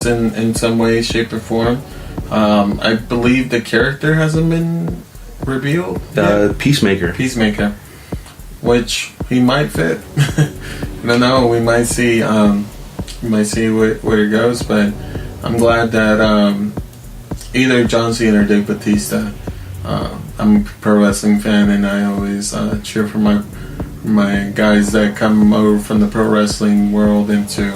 in some way, shape, or form. I believe the character hasn't been revealed. Peacemaker, which he might fit. I don't know. We might see. Where it goes, but I'm glad that either John Cena or Dave Bautista. I'm a pro wrestling fan, and I always cheer for my guys that come over from the pro wrestling world into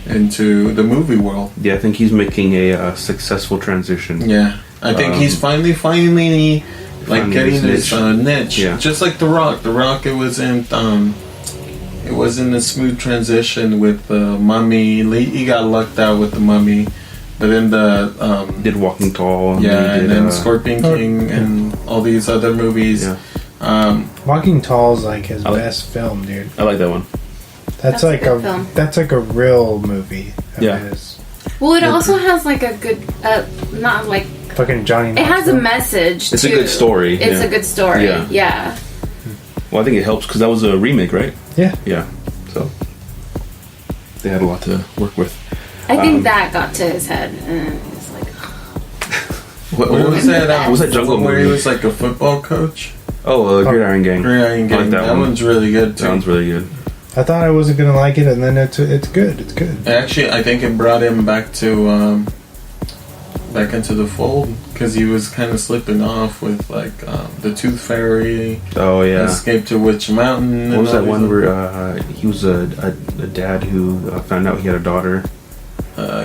the movie world. Yeah, I think he's making a successful transition. Yeah, I think he's finally getting his niche. Yeah. Just like The Rock. The Rock, it wasn't a smooth transition with the Mummy. He got lucked out with the Mummy. But then did Walking Tall. And then Scorpion King and all these other movies. Yeah. Walking Tall is like his best film, dude. I like that one. That's like a real movie. Yeah. Well, it also has like a good, not like fucking Johnny. It has a message. It's a good story. It's a good story. Yeah. Well, I think it helps because that was a remake, right? Yeah. Yeah. So they had a lot to work with. I think that got to his head, and it's like. What was that? What was that jungle where movie? He was like a football coach. Gridiron Gang. Gridiron Gang. I like that one's really good too. Sounds really good. I thought I wasn't gonna like it, and then it's good. It's good. Actually, I think it brought him back into the fold because he was kind of slipping off with like the Tooth Fairy. Oh yeah. Escape to Witch Mountain. What was that one where he was a dad who found out he had a daughter?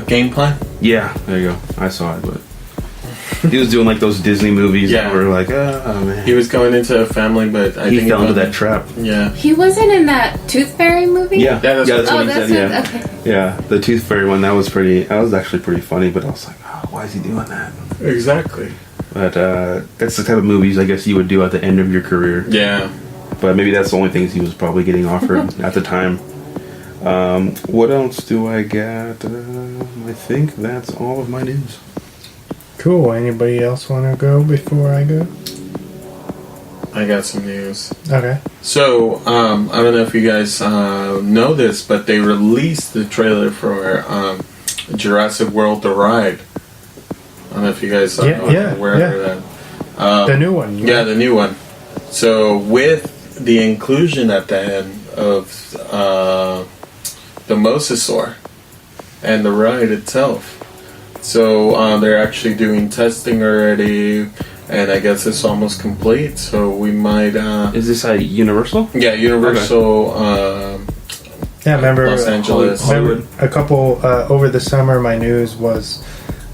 Game Plan? Yeah, there you go. I saw it, but he was doing like those Disney movies that were like, oh man. He was going into a family, but I think he fell into that trap. Yeah. He wasn't in that Tooth Fairy movie? Yeah, that's what he said. Yeah. Okay. Yeah, the Tooth Fairy one, that was actually pretty funny, but I was like, oh, why is he doing that? Exactly. But that's the type of movies I guess you would do at the end of your career. Yeah. But maybe that's the only things he was probably getting offered at the time. What else do I got? I think that's all of my news. Cool. Anybody else want to go before I go? I got some news. Okay. So, I don't know if you guys know this, but they released the trailer for Jurassic World: The Ride. I don't know if you guys are aware of that. The new one. Yeah, the new one. So, with the inclusion at the end of the mosasaur and the ride itself. So they're actually doing testing already, and I guess it's almost complete. So we might. Is this at Universal? Yeah, Universal. Okay. Remember Los Angeles. Remember a couple over the summer. My news was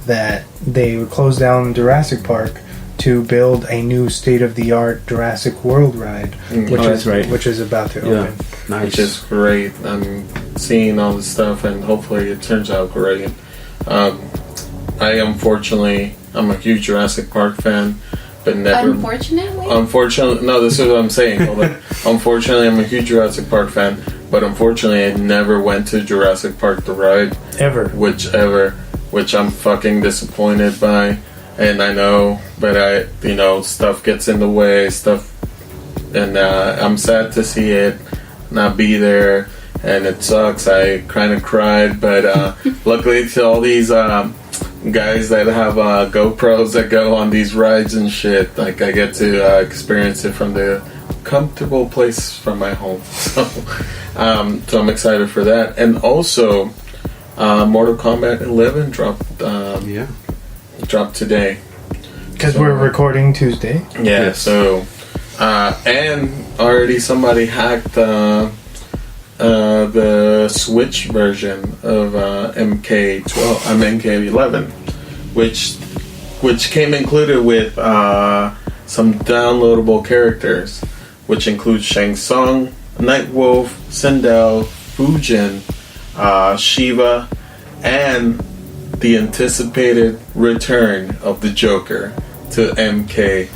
that they would close down Jurassic Park to build a new state-of-the-art Jurassic World ride, which is about to open. Nice. Which is great. I'm seeing all this stuff, and hopefully it turns out great. I'm a huge Jurassic Park fan, but never. Unfortunately, no. This is what I'm saying. Hold on. Unfortunately, I'm a huge Jurassic Park fan, but unfortunately, I never went to Jurassic Park the ride which I'm fucking disappointed by. And I know, but stuff gets in the way, and I'm sad to see it not be there, and it sucks. I kind of cried, but luckily to all these guys that have GoPros that go on these rides and shit, like I get to experience it from the comfortable place from my home. So I'm excited for that, and also Mortal Kombat 11 dropped today. Because we're recording Tuesday. Yeah, yes. So and already somebody hacked the Switch version of MK11, which came included with some downloadable characters, which include Shang Tsung, Nightwolf, Sindel, Fujin, Shiva, and the anticipated return of the Joker to MK.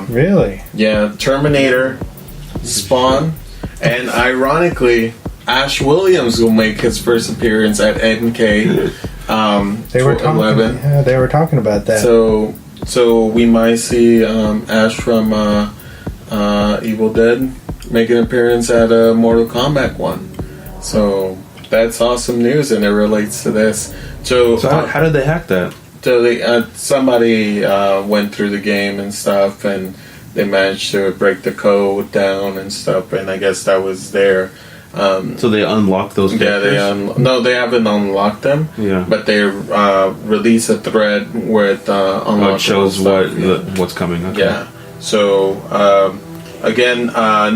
Really? Yeah, Terminator, Spawn, and ironically, Ash Williams will make his first appearance at MK. They were talking about that. So we might see Ash from Evil Dead make an appearance at Mortal Kombat 1. So that's awesome news, and it relates to this. So how did they hack that? So somebody went through the game and stuff, and they managed to break the code down and stuff, and I guess that was there. So they unlocked those characters? Yeah, no, they haven't unlocked them. Yeah, but they release a thread where it it shows what's coming. Okay. Yeah. So again,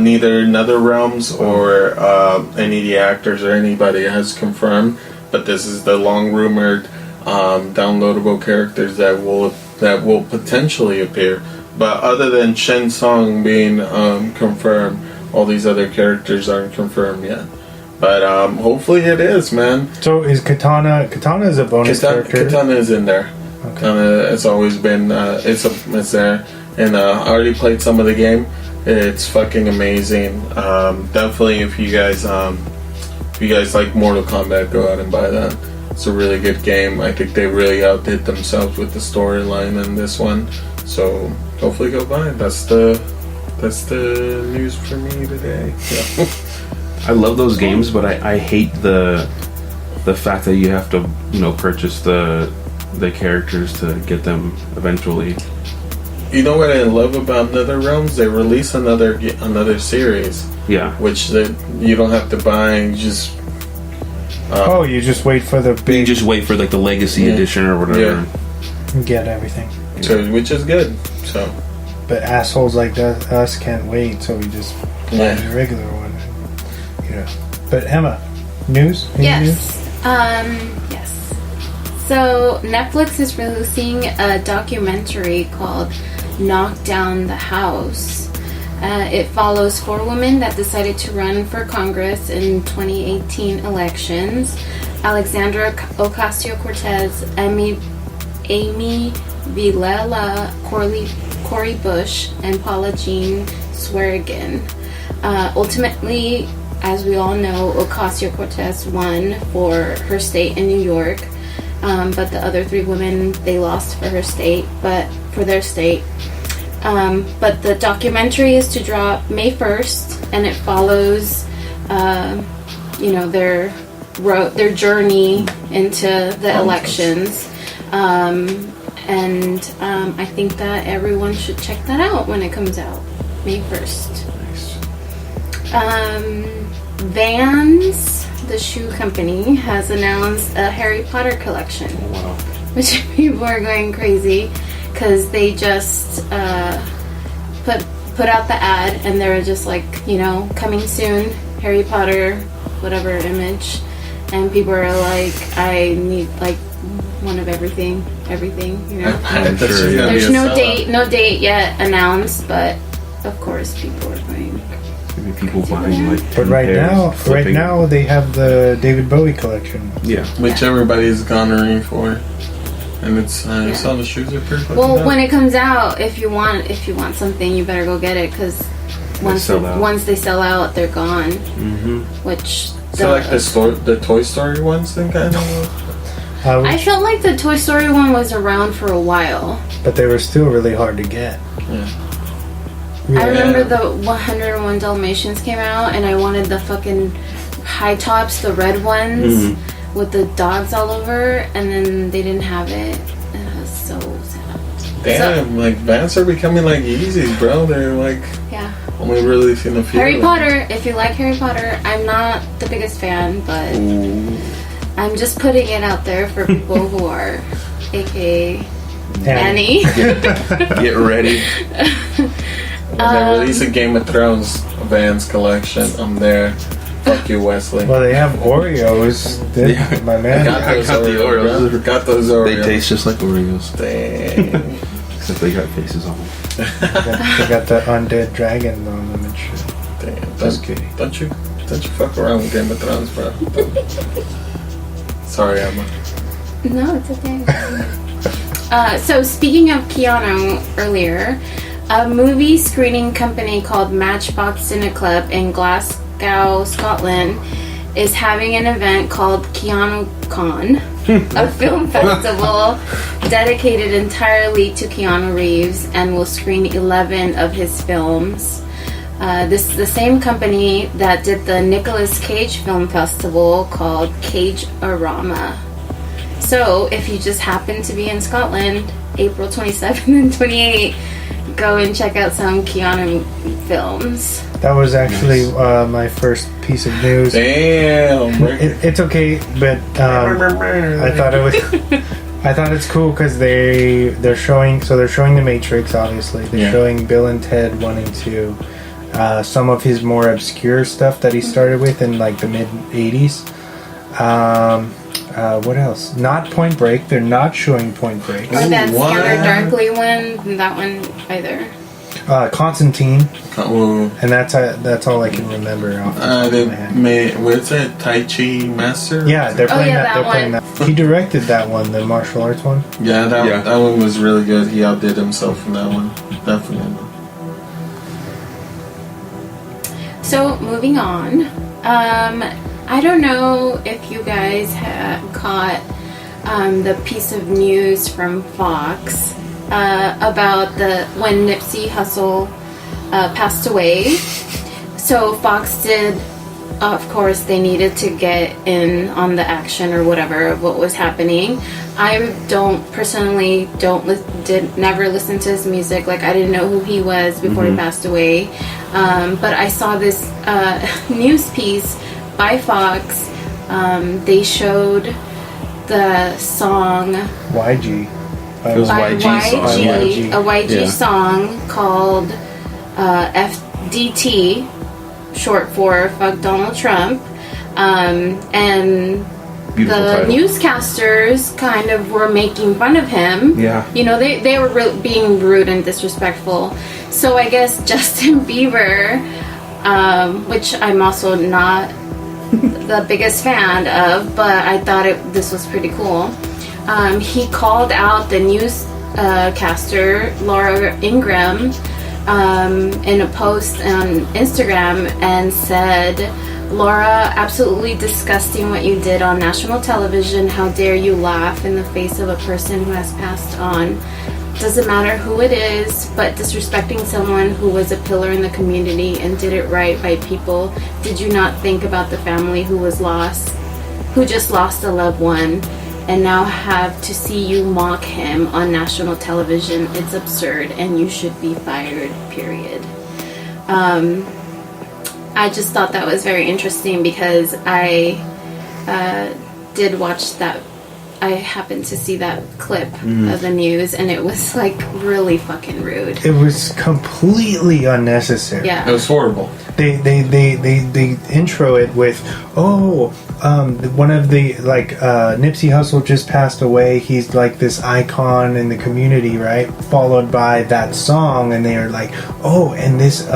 neither NetherRealms or any of the actors or anybody has confirmed, but this is the long rumored downloadable characters that will potentially appear. But other than Shen Song being confirmed, all these other characters aren't confirmed yet. But hopefully it is, man. So is Katana? Katana is a bonus character. Katana is in there. Okay. Katana has always been. It's there, and I already played some of the game. It's fucking amazing. Definitely, if you guys like Mortal Kombat, go out and buy that. It's a really good game. I think they really outdid themselves with the storyline in this one. So hopefully, go buy it. That's the news for me today. Yeah. I love those games, but I hate the fact that you have to purchase the characters to get them eventually. You know what I love about NetherRealms? They release another series. Yeah. Which you don't have to buy. And you just you just wait for the big. You just wait for like the Legacy Edition or whatever. Yeah. And get everything. So, which is good. So. But assholes like us can't wait, so we just buy the regular one. But Emma, news? Yes. News? Yes. So Netflix is releasing a documentary called "Knock Down the House." It follows 4 women that decided to run for Congress in 2018 elections: Alexandra Ocasio-Cortez, Amy Vilela, Cori Bush, and Paula Jean Swearengin. Ultimately, as we all know, Ocasio-Cortez won for her state in New York, but the other 3 women, they lost for their state. But the documentary is to drop May 1st, and it follows, their journey into the elections. And I think that everyone should check that out when it comes out, May 1st. Vans, the shoe company, has announced a Harry Potter collection. Wow. Which people are going crazy because they just put out the ad, and they're just like, coming soon, Harry Potter, whatever image, and people are like, I need like one of everything. I'm sure There's no date yet announced, but of course people are going. Maybe people buying like. But right now they have the David Bowie collection. Yeah, which everybody's garnering for, and it's all the shoes are pretty. Well, when it comes out, if you want something, you better go get it, because once they sell out, they're gone. Mm-hmm. Which like the Toy Story ones, then kind of. I felt like the Toy Story one was around for a while, but they were still really hard to get. Yeah. I remember the 101 Dalmatians came out, and I wanted the fucking high tops, the red ones with the dogs all over, and then they didn't have it, and I was so sad. Damn, like Vans are becoming like Yeezys, bro. They're like only releasing a few. Harry Potter. If you like Harry Potter, I'm not the biggest fan, but I'm just putting it out there for people who are, aka Annie. Get ready. When they release a Game of Thrones Vans collection, I'm there. Fuck you, Wesley. Well, they have Oreos. My man. I got those Oreos. They taste just like Oreos. Dang. Except they got faces on them. They got the undead dragon on them and shit. Damn. Just kidding. Don't you fuck around with Game of Thrones, bro. Sorry, Emma. No, it's okay. So speaking of Keanu earlier, a movie screening company called Matchbox Cineclub in Glasgow, Scotland, is having an event called KEANUCON, a film festival dedicated entirely to Keanu Reeves, and will screen 11 of his films. This is the same company that did the Nicolas Cage Film Festival called Cage-A-Rama. So, if you just happen to be in Scotland, April 27th and 28th, go and check out some Keanu films. That was actually my first piece of news. Damn, it's okay, but I thought it was. I thought it's cool because they're showing The Matrix. Obviously, they're showing Bill and Ted 1 and 2. Some of his more obscure stuff that he started with in like the mid '80s. What else? Not Point Break. They're not showing Point Break. Or that Scanner Darkly one. That one either. Constantine. And that's all I can remember off the top of my head. What's it? Tai Chi Master? Yeah, they're playing that. They're playing that. He directed that one, the martial arts one. Yeah, that one was really good. He outdid himself in that one. Definitely. So, moving on. I don't know if you guys have caught the piece of news from Fox about when Nipsey Hussle passed away. So Fox did, of course, they needed to get in on the action or whatever of what was happening. I never listened to his music. Like, I didn't know who he was before he passed away. But I saw this news piece by Fox. They showed the song YG. It was YG. A YG song called FDT, short for Fuck Donald Trump. And Beautiful the title. Newscasters kind of were making fun of him. Yeah. You know, they were being rude and disrespectful. So I guess Justin Bieber, which I'm also not the biggest fan of, but I thought this was pretty cool. He called out the newscaster Laura Ingraham in a post on Instagram and said, "Laura, absolutely disgusting what you did on national television. How dare you laugh in the face of a person who has passed on. Doesn't matter who it is, but disrespecting someone who was a pillar in the community and did it right by people. Did you not think about the family who just lost a loved one, and now have to see you mock him on national television? It's absurd, and you should be fired, period." I just thought that was very interesting because I did watch that. I happened to see that clip of the news, and it was like really fucking rude. It was completely unnecessary. Yeah, it was horrible. They intro it with, one of the Nipsey Hussle just passed away. He's like this icon in the community, right? Followed by that song, and they are like, oh, and this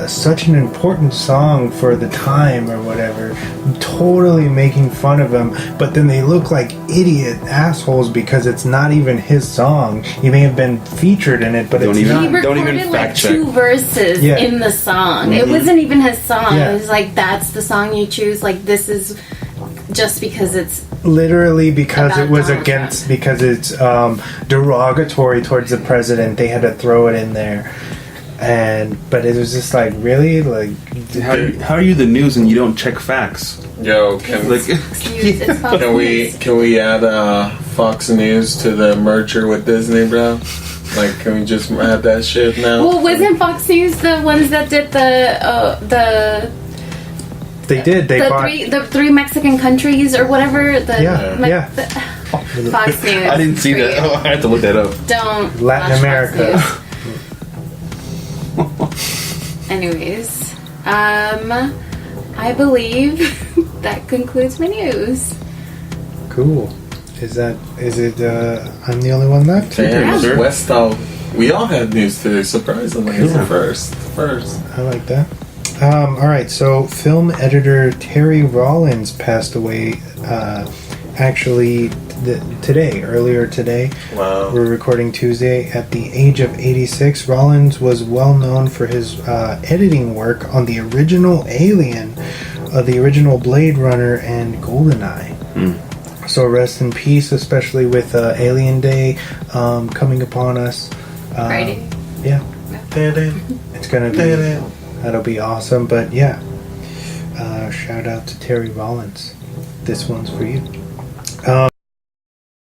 such an important song for the time or whatever, totally making fun of him, but then they look like idiot assholes because it's not even his song. He may have been featured in it, but don't it's even, not. He recorded don't even fact check. 2 verses in the song. It wasn't even his song. It was like, that's the song you choose. Like, this is just because it's literally because it was Donald against Trump. because it's derogatory towards the president. They had to throw it in there. But it was just like, really, like, how are you the news and you don't check facts? Yo, can we add Fox News to the merger with Disney, bro? Like, can we just add that shit now? Well, wasn't Fox News the ones that did the they did. They bought the 3 Mexican countries or whatever. Fox News. I didn't see that. Oh, I had to look that up. Don't Latin watch America. Fox News. Anyways, I believe that concludes my news. Cool. Is it? I'm the only one left. Damn, sure. Westall. We all had news today. Surprisingly, it's the first. I like that. All right. So, film editor Terry Rollins passed away. Actually, earlier today. Wow. We're recording Tuesday. At the age of 86, Rollins was well known for his editing work on the original Alien, the original Blade Runner, and GoldenEye. So rest in peace, especially with Alien Day coming upon us. Friday. Yeah. It's gonna be That'll be awesome. But yeah, shout out to Terry Rollins. This one's for you.